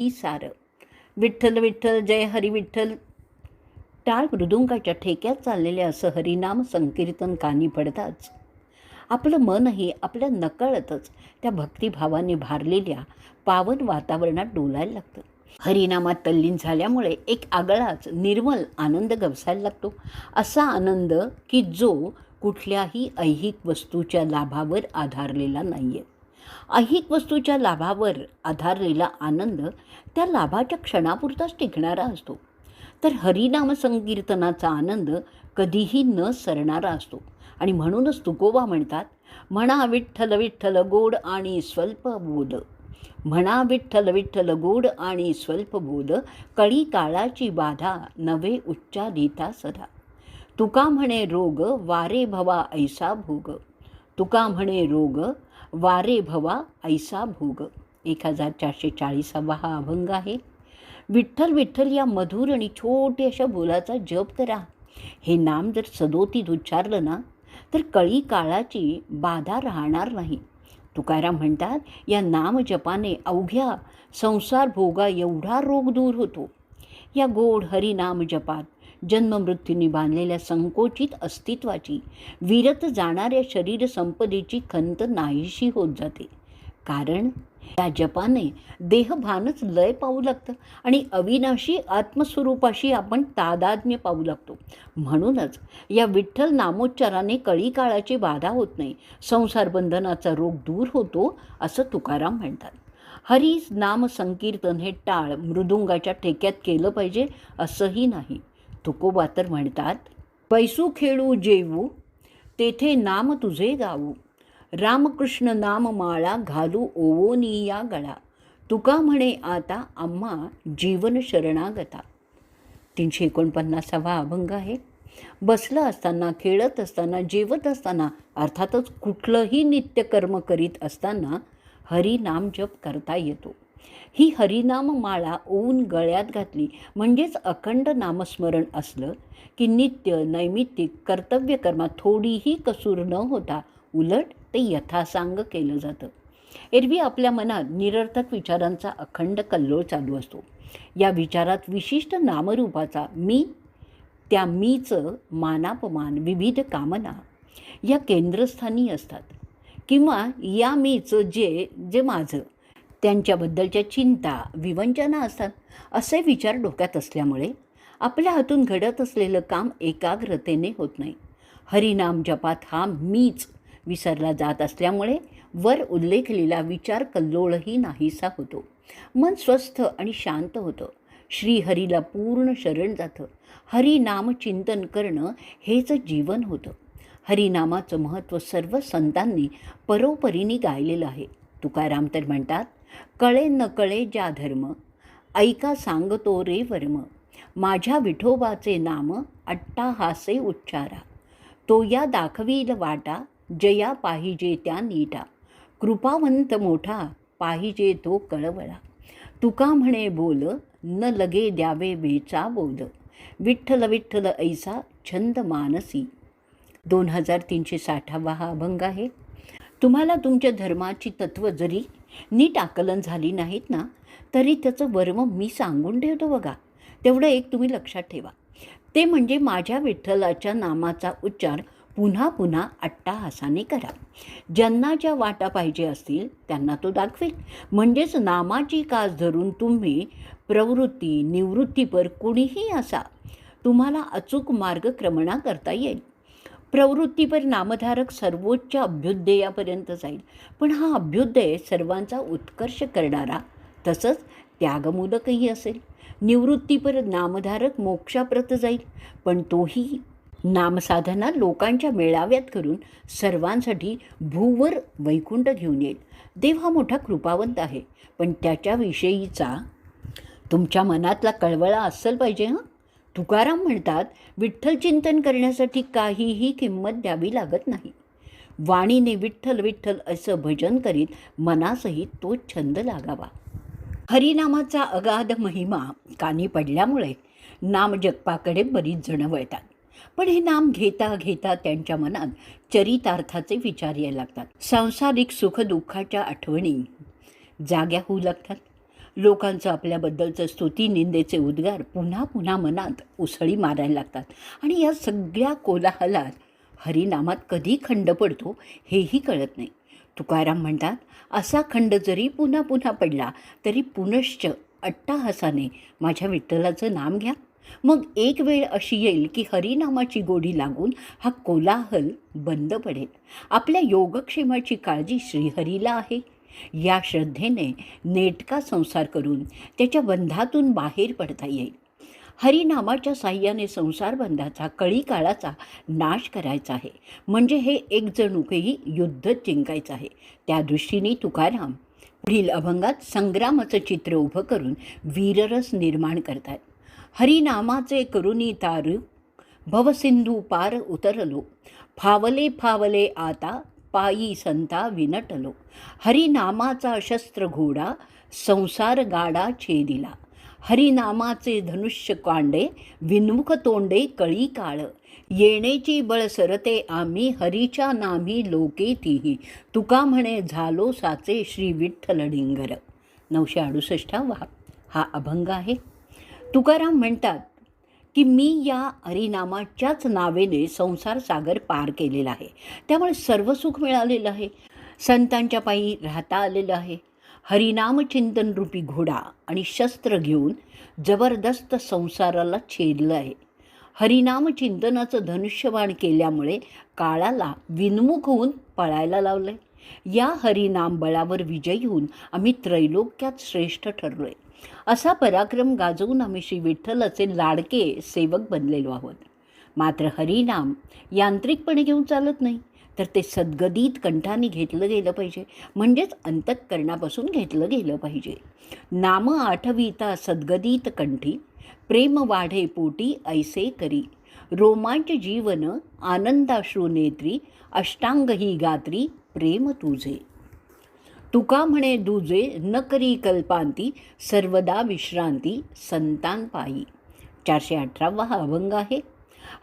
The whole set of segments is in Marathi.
ही सार. विठ्ठल विठ्ठल जय हरी विठ्ठल. टाळ मृदुंगाच्या ठेक्यात चाललेले असं हरिनाम संकीर्तन कानी पडताच आपलं मनही आपल्या नकळतच त्या भक्तिभावाने भारलेल्या पावन वातावरणात डोलायला लागतं. हरिनामात तल्लीन झाल्यामुळे एक आगळाच निर्मल आनंद गवसायला लागतो. असा आनंद की जो कुठल्याही ऐहिक वस्तूच्या लाभावर आधारलेला नाही आहे. ऐहिक वस्तूच्या लाभावर आधारलेला आनंद त्या लाभाच्या क्षणापुरताच टिकणारा असतो, तर हरिनाम संकीर्तनाचा आनंद कधीही न सरणारा असतो. आणि म्हणूनच तुकोबा म्हणतात, म्हणा विठ्ठल विठ्ठल गोड आणि स्वल्प बोध. म्हणा विठ्ठल विठ्ठल गोड आणि स्वल्प बोध, कळी काळाची बाधा नवे उच्चारिता सदा. तुका म्हणे रोग वारे भवा ऐसा भोग. तुका म्हणे रोग वारे भवा ऐसा भोग. 1440 हा अभंग आहे. विठ्ठल विठ्ठल या मधुर आणि छोटे अशा बोलाचा जप करा. हे नाम जर सदोतीत उच्चारलं ना तर कळी काळाची बाधा राहणार नाही. तुकाराम म्हणतात, या नामजपाने अवघ्या संसार भोगा एवढा रोग दूर होतो. या गोड हरिनाम जपात जन्ममृत्यूंनी बांधलेल्या संकोचित अस्तित्वाची, विरत जाणाऱ्या शरीर संपदेची खंत नाहीशी होत जाते. कारण त्या जपाने देहभानच लय पाहू लागतं आणि अविनाशी आत्मस्वरूपाशी आपण तादात्म्य पाहू लागतो. म्हणूनच या विठ्ठल नामोच्चाराने कळी काळाची बाधा होत नाही, संसार बंधनाचा रोग दूर होतो, असं तुकाराम म्हणतात. हरी नाम संकीर्तन हे टाळ मृदुंगाच्या ठेक्यात केलं पाहिजे असंही नाही. तुकोबा तर म्हणतात, पैसू खेळू जेवू तेथे नाम तुझे गाऊ. रामकृष्ण नाम माळा घालू ओवोनिया गळा. तुका म्हणे आता आम्हा जीवन शरणागता. 349 अभंग आहे. बसलं असताना, खेळत असताना, जेवत असताना, अर्थातच कुठलंही नित्यकर्म करीत असताना हरिनाम जप करता येतो. ही हरिनाम माळा ओवून गळ्यात घातली म्हणजेच अखंड नामस्मरण असलं की नित्य नैमित्तिक कर्तव्यकर्मात थोडीही कसूर न होता उलट ते यथासांग केलं जातं. एरवी आपल्या मनात निरर्थक विचारांचा अखंड कल्लोळ चालू असतो. या विचारात विशिष्ट नामरूपाचा मी, त्या मीचं मानापमान, विविध कामना या केंद्रस्थानी असतात. किंवा या मीचं जे माझं, त्यांच्याबद्दलच्या चिंता, विवंचना असतात. असे विचार डोक्यात असल्यामुळे आपल्या हातून घडत असलेलं काम एकाग्रतेने होत नाही. हरिनाम जपात हा मीच विसरला जात असल्यामुळे वर उल्लेखलेला विचार कल्लोळही नाहीसा होतो. मन स्वस्थ आणि शांत होतं. श्रीहरीला पूर्ण शरण जातं. हरिनाम चिंतन करणं हेच जीवन होतं. हरिनामाचं महत्त्व सर्व संतांनी परोपरीने गायलेलं आहे. तुकाराम तर म्हणतात, कळे न कळे ज्या धर्म ऐका सांगतो रे वर्म. माझ्या विठोबाचे नाम अट्टाहासे उच्चारा. तो या दाखवील वाटा जया पाहिजे त्या नीटा. कृपावंत मोठा पाहिजे तो कळवळा. तुका म्हणे बोल न लगे द्यावे बेचा बोल. विठ्ठल विठ्ठल ऐसा छंद मानसी. 2360 हा अभंग आहे. तुम्हाला तुमच्या धर्माची तत्त्व जरी नीट आकलन झाली नाहीत ना तरी त्याचं वर्म मी सांगून ठेवतो बघा. तेवढं एक तुम्ही लक्षात ठेवा, ते म्हणजे माझ्या विठ्ठलाच्या नामाचा उच्चार पुन्हा पुन्हा अट्टाहासाने करा. ज्यांना ज्या वाटा पाहिजे असतील त्यांना तो दाखवेल. म्हणजेच नामाची कास धरून तुम्ही प्रवृत्ती निवृत्तीपर कुणीही असा तुम्हाला अचूक मार्गक्रमणा करता येईल. प्रवृत्तीपर नामधारक सर्वोच्च अभ्युदयापर्यंत जाईल, पण हा अभ्युदय सर्वांचा उत्कर्ष करणारा तसंच त्यागमूलकही असेल. निवृत्तीपर नामधारक मोक्षाप्रत जाईल, पण तोही नामसाधना लोकांच्या मेळाव्यात करून सर्वांसाठी भूवर वैकुंठ घेऊन येईल. देव हा मोठा कृपावंत आहे, पण त्याच्याविषयीचा तुमच्या मनातला कळवळा असेल पाहिजे. तुकाराम म्हणतात, विठ्ठल चिंतन करण्यासाठी काहीही किंमत द्यावी लागत नाही. वाणीने विठ्ठल विठ्ठल असं भजन करीत मनासहित तो छंद लागावा. हरिनामाचा अगाध महिमा कानी पडल्यामुळे नामजपाकडे बरीच जणं वळतात. पण हे नाम घेता घेता त्यांच्या मनात चरितार्थाचे विचार यायला लागतात. सांसारिक सुखदुःखाच्या आठवणी जाग्या होऊ लागतात. लोकांचं आपल्याबद्दलचं स्तुती निंदेचे उद्गार पुन्हा पुन्हा मनात उसळी मारायला लागतात आणि या सगळ्या कोलाहलात हरिनामात कधी खंड पडतो हेही कळत नाही. तुकाराम म्हणतात, असा खंड जरी पुन्हा पुन्हा पडला तरी पुनश्च अट्टाहासाने माझ्या विठ्ठलाचं नाम घ्या. मग एक वेळ अशी येईल की हरिनामाची गोडी लागून हा कोलाहल बंद पडेल. आपल्या योगक्षेमाची काळजी श्रीहरीला आहे. या श्रद्धेने नेटका संसार करून त्याच्या बंधातून बाहेर पडता येईल. हरिनामाच्या साह्याने संसारबंधाचा कळीकाळाचा नाश करायचा आहे. म्हणजे हे एक जणूकही युद्ध जिंकायचं आहे. त्या दृष्टीने तुकाराम पुढील अभंगात संग्रामाचं चित्र उभं करून वीररस निर्माण करतात. हरिनामाचे करुणी तारू भवसिंधू पार उतरलो, फावले फावले आता पायी संता विनटलो. हरिनामाचा शस्त्र घोडा संसार गाडा छेदिला. हरिनामाचे धनुष्य कांडे विन्मुख तोंडे कळी काळ. येणेची बळ सरते आम्ही हरीच्या नामी लोके तिही. तुका म्हणे झालो साचे श्री विठ्ठल डिंगर. 968 हा अभंग आहे. तुकाराम म्हणतात की मी या हरिनामाच्याच नावेने संसार सागर पार केलेला आहे. त्यामुळे सर्व सुख मिळालेलं आहे. संतांच्या पायी राहता आलेलं आहे. हरिनाम चिंतन रूपी घोडा आणि शस्त्र घेऊन जबरदस्त संसाराला छेदलं आहे. हरिनाम चिंतनाचं धनुष्यबाण केल्यामुळे काळाला विन्मुख होऊन पळायला लावलं आहे. या हरिनाम बळावर विजयी होऊन आम्ही त्रैलोक्यात श्रेष्ठ ठरलो आहे. असा पराक्रम गाजवून आम्ही श्री विठ्ठलाचे लाडके सेवक बनलेलो आहोत. मात्र हरिनाम यांत्रिकपणे घेऊन चालत नाही, तर ते सद्गदित कंठाने घेतलं गेलं पाहिजे. म्हणजेच अंतःकरणापासून घेतलं गेलं पाहिजे. नाम आठविता सद्गदित कंठी, प्रेम वाढे पोटी ऐसे करी. रोमांच जीवन आनंदाश्रू नेत्री, अष्टांग ही गात्री प्रेम तुझे. तुका म्हणे दुजे न करी कल्पांती, सर्वदा विश्रांती संतान पायी. 418 हा अभंग आहे.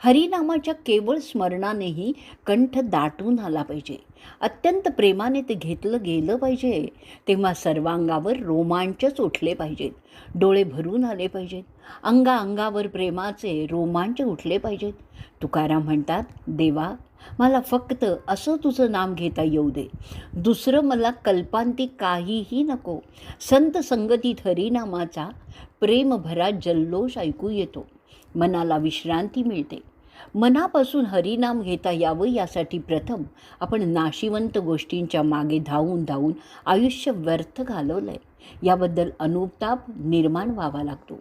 हरिनामाच्या केवळ स्मरणानेही कंठ दाटून आला पाहिजे. अत्यंत प्रेमाने ते घेतलं गेलं पाहिजे. तेव्हा सर्वांगावर रोमांचच उठले पाहिजेत. डोळे भरून आले पाहिजेत. अंगावर प्रेमाचे रोमांच उठले पाहिजेत. तुकाराम म्हणतात, देवा मला फक्त असं तुझं नाम घेता येऊ दे. दुसरं मला कल्पांती काहीही नको. संत संगतीत हरिनामाचा प्रेमभरा जल्लोष ऐकू येतो. मनाला विश्रांती मिळते. मनापासून हरिनाम घेता यावं यासाठी प्रथम आपण नाशिवंत गोष्टींच्या मागे धावून धावून आयुष्य व्यर्थ घालवलं आहे. याबद्दल अनुताप निर्माण व्हावा लागतो.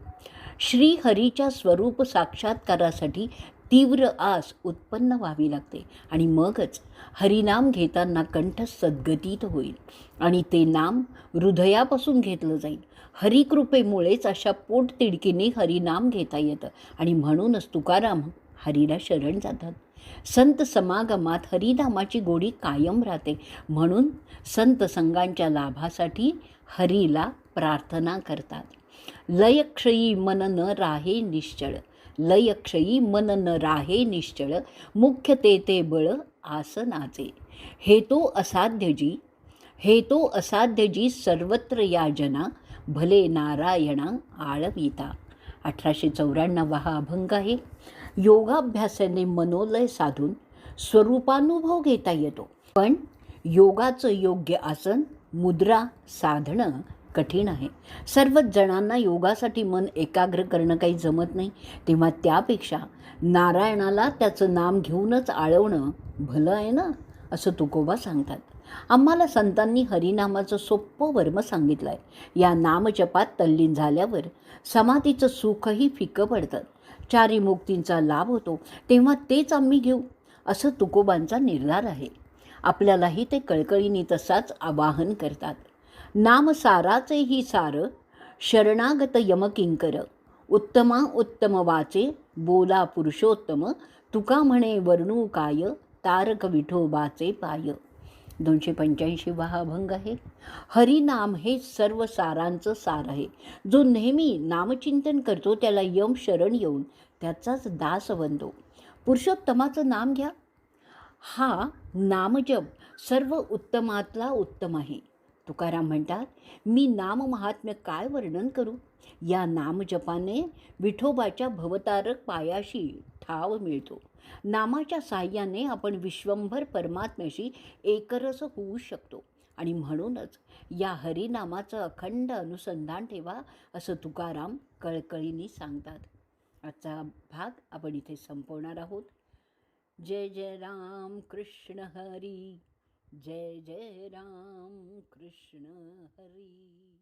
श्रीहरीच्या स्वरूप साक्षात्कारासाठी तीव्र आस उत्पन्न व्हावी लागते आणि मगच हरिनाम घेताना कंठ सद्गतीत होईल आणि ते नाम हृदयापासून घेतलं जाईल. हरिकृपेमुळेच अशा पोटतिडकीने हरिनाम घेता येतं आणि म्हणूनच तुकाराम हरीला शरण जातात. संत समागमात हरिनामाची गोडी कायम राहते. म्हणून संत संगांच्या लाभासाठी हरीला प्रार्थना करतात. लयक्षयी मन न राहे निश्चळ, लयक्षयी मन न राहे निश्चळ, मुख्य ते बळ आसनाचे. हे तो असाध्य जी सर्वत्र या जना, भले नारायणा आळविता. 1894 हा अभंग आहे. योगाभ्यासाने मनोलय साधून स्वरूपानुभव घेता येतो. पण योगाचं योग्य आसन मुद्रा साधणं कठीण आहे. सर्वच जणांना योगासाठी मन एकाग्र करणं काही जमत नाही. तेव्हा त्यापेक्षा नारायणाला त्याचं नाम घेऊनच आळवणं भलं आहे ना, असं तुकोबा सांगतात. आम्हाला संतांनी हरिनामाचं सोप्पं वर्म सांगितलं आहे. या नामजपात तल्लीन झाल्यावर समाधीचं सुखही फिकं पडतं. चारी मुक्तींचा लाभ होतो. तेव्हा तेच आम्ही घेऊ, असं तुकोबांचा निर्धार आहे. आपल्यालाही ते कळकळीने तसाच आवाहन करतात. नाम साराचे ही सार, शरणागत यमकिंकर. उत्तमा उत्तम वाचे, बोला पुरुषोत्तम. तुका म्हणे वर्णू काय, तारक विठोबाचे पाय. 285 हा अभंग आहे. हरिनाम हे सर्व सारांचं सार आहे. जो नेहमी नामचिंतन करतो त्याला यम शरण येऊन त्याचाच दास बनतो. पुरुषोत्तमाचं नाम घ्या. हा नामजप सर्व उत्तमातला उत्तम आहे. तुकाराम म्हणतात, मी नाममहात्म्य काय वर्णन करू. या नामजपाने विठोबाच्या भवतारक पायाशी ठाव मिळतो. नामाच्या साह्याने आपण विश्वंभर परमात्म्याशी एकरस होऊ शकतो. आणि म्हणूनच या हरिनामाचं अखंड अनुसंधान ठेवा, असं तुकाराम कळकळीने सांगतात. आजचा भाग आपण इथे संपवणार आहोत. जय जय राम कृष्ण हरी. जय जय राम कृष्ण हरी.